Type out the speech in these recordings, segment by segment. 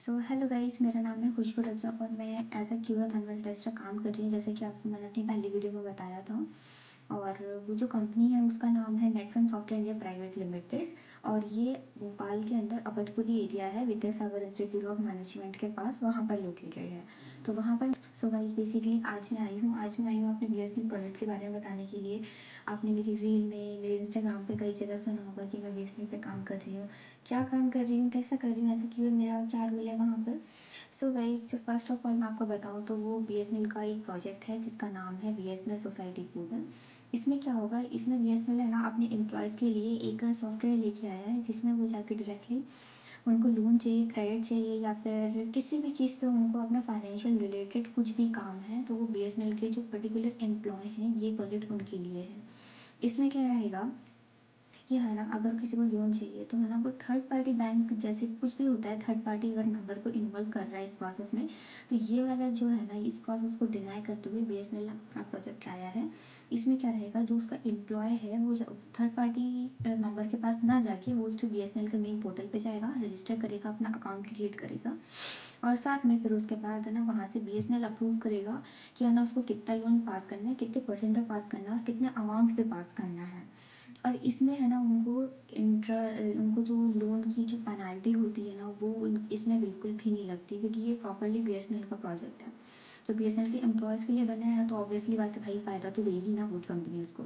So hello guys, मेरा नाम है खुशबू रज्जाक और मैं as a QA manual tester काम कर रही हूँ, जैसे कि आपको मैंने अपनी पहली वीडियो में बताया था। और वो जो कंपनी है उसका नाम है नेटफर्म सॉफ्टवेयर इंडिया प्राइवेट लिमिटेड। और ये भोपाल के अंदर अवधपुरी एरिया है, विद्यासागर इंस्टीट्यूट ऑफ मैनेजमेंट के पास, वहाँ पर लोकेटेड है। तो वहाँ पर सो गाइस बेसिकली आज मैं आई हूँ अपने बीएससी प्रोजेक्ट के बारे में बताने के लिए। आपने मेरी रील में, मेरे इंस्टाग्राम पे कई जगह सुना होगा कि मैं बीएससी पे काम कर रही हूँ। क्या काम कर रही हूँ, कैसा कर रही हूँ, ऐसा क्यों, मेरा क्या रोल है वहाँ पर। सो गाइस, जो फर्स्ट ऑफ ऑल मैं आपको बताऊँ तो वो बीएसएनएल का एक प्रोजेक्ट है जिसका नाम है बीएसएनएल सोसाइटी पोर्टल। इसमें क्या होगा, इसमें बीएसएनएल है ना अपने एम्प्लॉयज़ के लिए एक सॉफ्टवेयर लेके आया है जिसमें वो जाके डायरेक्टली उनको लोन चाहिए, क्रेडिट चाहिए, या फिर किसी भी चीज़ पे उनको अपना फाइनेंशियल रिलेटेड कुछ भी काम है, तो वो बीएसएनएल के जो पर्टिकुलर एम्प्लॉय हैं ये प्रोजेक्ट उनके लिए है। इसमें क्या रहेगा कि है ना, अगर किसी को लोन चाहिए तो है ना, वो थर्ड पार्टी बैंक जैसे कुछ भी होता है, थर्ड पार्टी अगर नंबर को इन्वॉल्व कर रहा है इस प्रोसेस में, तो ये वाला जो है ना, इस प्रोसेस को डिनाई करते हुए बीएसएनएल अपना प्रोजेक्ट लाया है। इसमें क्या रहेगा, जो उसका एम्प्लॉय है वो थर्ड पार्टी नंबर के पास ना जाके वो उसके बीएसएनएल के मेन पोर्टल पे जाएगा, रजिस्टर करेगा, अपना अकाउंट क्रिएट करेगा। और साथ में फिर उसके बाद है ना, वहाँ से बीएसएनएल अप्रूव करेगा कि है ना उसको कितना लोन पास करना है, कितने परसेंट पे पास करना है और कितने अमाउंट पे पास करना है। और इसमें है ना उनको जो लोन की जो पेनल्टी होती है ना, वो इसमें बिल्कुल भी नहीं लगती, क्योंकि ये प्रॉपरली बीएसएनएल का प्रोजेक्ट है। तो बीएसएनएल के एम्प्लॉयज़ के लिए बना है, तो ऑब्वियसली बात है भाई, फ़ायदा तो देगी ना वो कंपनी उसको।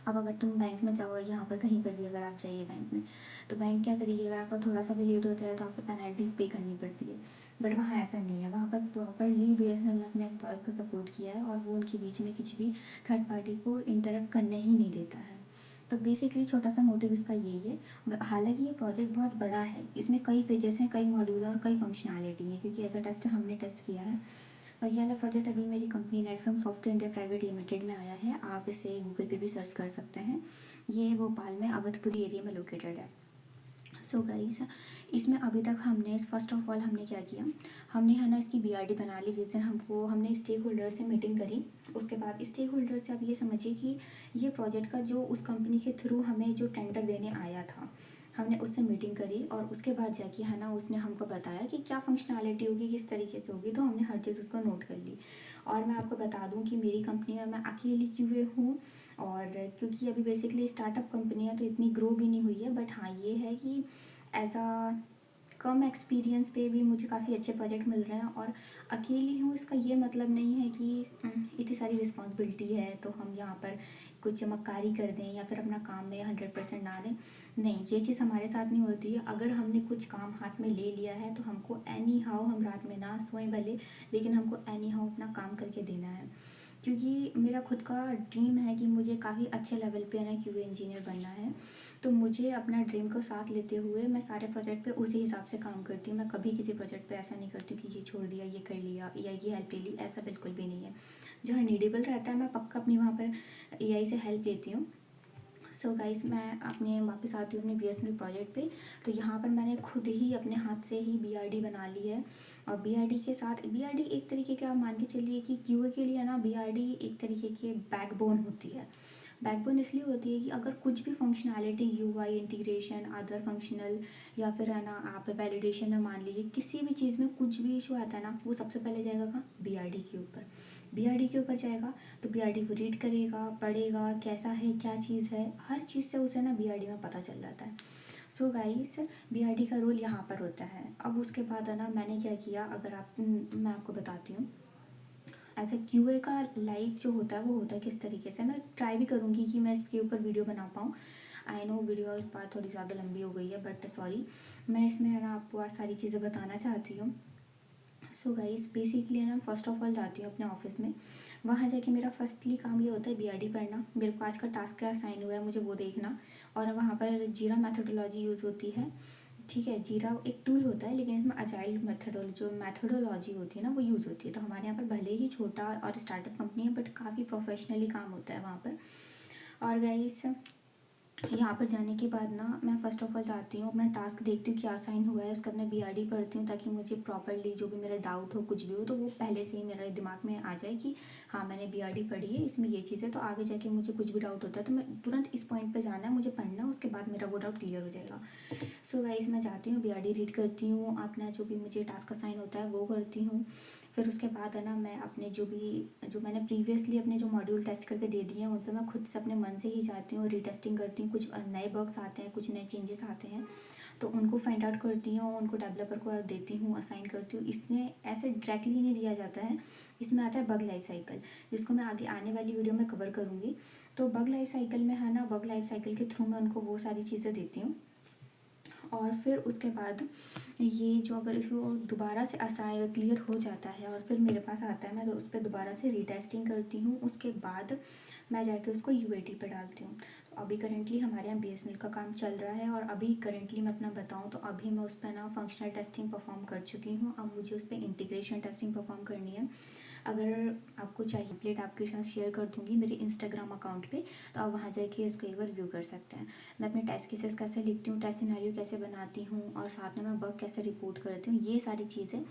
अब अगर तुम बैंक में जाओ, यहाँ पर कहीं पर भी अगर आप जाइए बैंक में, तो बैंक क्या करेगी, अगर आपका थोड़ा सा भी लेट होता है तो आपको पेनल्टी पे करनी पड़ती है। बट वहाँ ऐसा नहीं है, वहाँ पर प्रॉपरली बीएसएनएल ने अपने एम्प्लॉयज़ को सपोर्ट किया है और वो उनके बीच में कुछ भी थर्ड पार्टी को इंटरप्ट करने ही नहीं देता है। तो बेसिकली छोटा सा मोटिव इसका यही है। हालांकि ये प्रोजेक्ट बहुत बड़ा है, इसमें कई पेजेस हैं, कई मॉड्यूल और कई फंक्शनैलिटी है, क्योंकि एज अ टेस्ट हमने टेस्ट किया है। और ये वाला प्रोजेक्ट अभी मेरी company Netfirm Software India Private Limited में आया है। आप इसे गूगल पे भी सर्च कर सकते हैं। ये भोपाल में अवधपुरी एरिया में लोकेटेड है। सो गाइस, इसमें अभी तक हमने फर्स्ट ऑफ ऑल हमने क्या किया, हमने है ना इसकी बीआरडी बना ली। जिस दिन हमने स्टेक होल्डर से मीटिंग करी, उसके बाद स्टेक होल्डर से आप ये समझिए कि ये प्रोजेक्ट का जो उस कंपनी के थ्रू हमें जो टेंडर देने आया था, हमने उससे मीटिंग करी और उसके बाद जाके है ना उसने हमको बताया कि क्या फंक्शनैलिटी होगी, किस तरीके से होगी, तो हमने हर चीज़ उसको नोट कर ली। और मैं आपको बता दूं कि मेरी कंपनी में मैं अकेली क्यूए हूँ, और क्योंकि अभी बेसिकली स्टार्टअप कंपनी है तो इतनी ग्रो भी नहीं हुई है। बट हाँ, ये है कि एज अ कम एक्सपीरियंस पे भी मुझे काफ़ी अच्छे प्रोजेक्ट मिल रहे हैं। और अकेली हूँ इसका ये मतलब नहीं है कि इतनी सारी रिस्पॉन्सिबिलिटी है तो हम यहाँ पर कुछ चमत्कारी कर दें या फिर अपना काम में 100% ना दें। नहीं, ये चीज़ हमारे साथ नहीं होती है। अगर हमने कुछ काम हाथ में ले लिया है तो हमको एनी हाउ, हम रात में ना सोएं भले, लेकिन हमको एनी हाउ अपना काम करके देना है। क्योंकि मेरा खुद का ड्रीम है कि मुझे काफ़ी अच्छे लेवल पे है ना क्यूए इंजीनियर बनना है। तो मुझे अपना ड्रीम को साथ लेते हुए मैं सारे प्रोजेक्ट पे उसी हिसाब से काम करती हूँ। मैं कभी किसी प्रोजेक्ट पे ऐसा नहीं करती हूँ कि ये छोड़ दिया, ये कर लिया या ये हेल्प ले ली, ऐसा बिल्कुल भी नहीं है। जहाँ नीडेबल रहता है मैं पक्का अपनी वहाँ पर एआई से हेल्प लेती हूँ। सो गाइस, मैं अपने वापस आती हूँ अपने बीएसएनएल प्रोजेक्ट पे। तो यहाँ पर मैंने खुद ही अपने हाथ से ही बीआरडी बना ली है। और बीआरडी के साथ, बीआरडी एक तरीके के आप मान के चलिए कि क्यूए के लिए ना बीआरडी एक तरीके की बैकबोन होती है। बैकबोन इसलिए होती है कि अगर कुछ भी functionality, UI integration, other functional, या फिर है ना आप वैलिडेशन में मान लीजिए किसी भी चीज़ में कुछ भी इशू आता है ना, वो सबसे पहले जाएगा कहाँ, बीआरडी के ऊपर। बीआरडी के ऊपर जाएगा तो बीआरडी को रीड करेगा, पढ़ेगा, कैसा है, क्या चीज़ है, हर चीज़ से उसे ना बीआरडी में पता चल जाता है। सो गाइस, बीआरडी का रोल यहाँ पर होता है। अब उसके बाद है ना मैंने क्या किया, अगर आप मैं आपको बताती हूँ एज ए क्यूए का लाइफ जो होता है वो होता है किस तरीके से। मैं ट्राई भी करूँगी कि मैं इसके ऊपर वीडियो बना पाऊँ। आई नो वीडियो इस बार थोड़ी ज़्यादा लंबी हो गई है, बट सॉरी, मैं इसमें है ना आपको आज सारी चीज़ें बताना चाहती हूँ। सो गाइस, बेसिकली ना फर्स्ट ऑफ ऑल जाती हूँ अपने ऑफिस में। वहाँ जाके मेरा फर्स्टली काम ये होता है बीआरडी पढ़ना। मेरे को आज का टास्क क्या असाइन हुआ है मुझे वो देखना। और वहाँ पर जीरा मैथडोलॉजी यूज़ होती है। ठीक है, जीरा एक टूल होता है, लेकिन इसमें अजाइल मैथडोलॉजी होती है ना, वो यूज़ होती है। तो हमारे यहाँ पर भले ही छोटा और स्टार्टअप कंपनी है, बट काफ़ी प्रोफेशनली काम होता है वहाँ पर। और गाइस, यहाँ पर जाने के बाद ना मैं फ़र्स्ट ऑफ़ ऑल जाती हूँ, अपना टास्क देखती हूँ क्या असाइन हुआ है, उसका मैं बीआरडी पढ़ती हूँ ताकि मुझे प्रॉपर्ली जो भी मेरा डाउट हो कुछ भी हो तो वो पहले से ही मेरे दिमाग में आ जाए कि हाँ मैंने बीआरडी पढ़ी है, इसमें ये चीज़ है, तो आगे जाके मुझे कुछ भी डाउट होता है तो मैं तुरंत इस पॉइंट पे जाना है, मुझे पढ़ना है, उसके बाद मेरा वो डाउट क्लियर हो जाएगा। सो गाइस मैं जाती हूँ बीआरडी रीड करती हूँ, अपना जो भी मुझे टास्क असाइन होता है वो करती हूँ। फिर उसके बाद है ना मैं अपने जो मैंने प्रीवियसली अपने जो मॉड्यूल टेस्ट करके दे दिए हैं उन पे मैं खुद से अपने मन से ही जाती हूँ और रीटेस्टिंग करती हूँ। कुछ नए बग्स आते हैं, कुछ नए चेंजेस आते हैं तो उनको फाइंड आउट करती हूँ, उनको डेवलपर को देती हूँ, असाइन करती हूँ। इसमें ऐसे डायरेक्टली नहीं दिया जाता है, इसमें आता है बग लाइफ साइकिल, जिसको मैं आगे आने वाली वीडियो में कवर करूँगी। तो बग लाइफ साइकिल में है ना, बग लाइफ साइकिल के थ्रू मैं उनको वो सारी चीज़ें देती हूँ। और फिर उसके बाद ये जो अगर इसको दोबारा से असाइन क्लियर हो जाता है और फिर मेरे पास आता है, मैं तो उस पर दोबारा से रीटेस्टिंग करती हूँ। उसके बाद मैं जाके उसको यूएटी पे डालती हूँ। तो अभी करेंटली हमारे यहाँ बीएसएनएल का काम चल रहा है और अभी करेंटली मैं अपना बताऊँ तो अभी मैं उस पर ना फंक्शनल टेस्टिंग परफॉर्म कर चुकी हूँ। अब मुझे उस पर इंटीग्रेशन टेस्टिंग परफॉर्म करनी है। अगर आपको चाहिए टेम्पलेट आपके साथ शेयर कर दूँगी मेरे इंस्टाग्राम अकाउंट पे, तो आप वहाँ जाके इसको एक बार व्यू कर सकते हैं। मैं अपने टेस्ट केसेस कैसे लिखती हूँ, टेस्ट सिनेरियो कैसे बनाती हूँ और साथ में मैं बग कैसे रिपोर्ट करती हूँ, ये सारी चीज़ें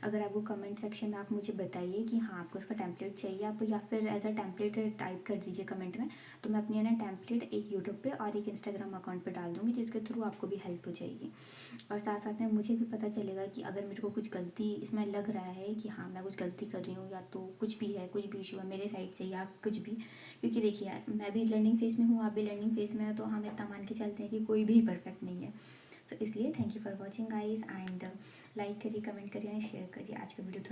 अगर आपको कमेंट सेक्शन में आप मुझे बताइए कि हाँ आपको इसका टेम्पलेट चाहिए आप, या फिर एज अ टेम्पलेट टाइप कर दीजिए कमेंट में, तो मैं अपनी है ना टेम्पलेट एक यूट्यूब पे और एक इंस्टाग्राम अकाउंट पे डाल दूँगी, जिसके थ्रू आपको भी हेल्प हो जाएगी। और साथ साथ में मुझे भी पता चलेगा कि अगर मेरे को कुछ गलती इसमें लग रहा है कि हाँ मैं कुछ गलती कर रही हूँ या तो कुछ भी है, कुछ भी इशू है मेरे साइड से या कुछ भी, क्योंकि देखिए मैं भी लर्निंग फेज में हूँ, आप भी लर्निंग फेज में हो, तो हम इतना मान के चलते हैं कि कोई भी परफेक्ट नहीं है। सो इसलिए thank you for watching guys and like करिए, कमेंट करिए एंड शेयर करिए। आज का वीडियो थोड़ा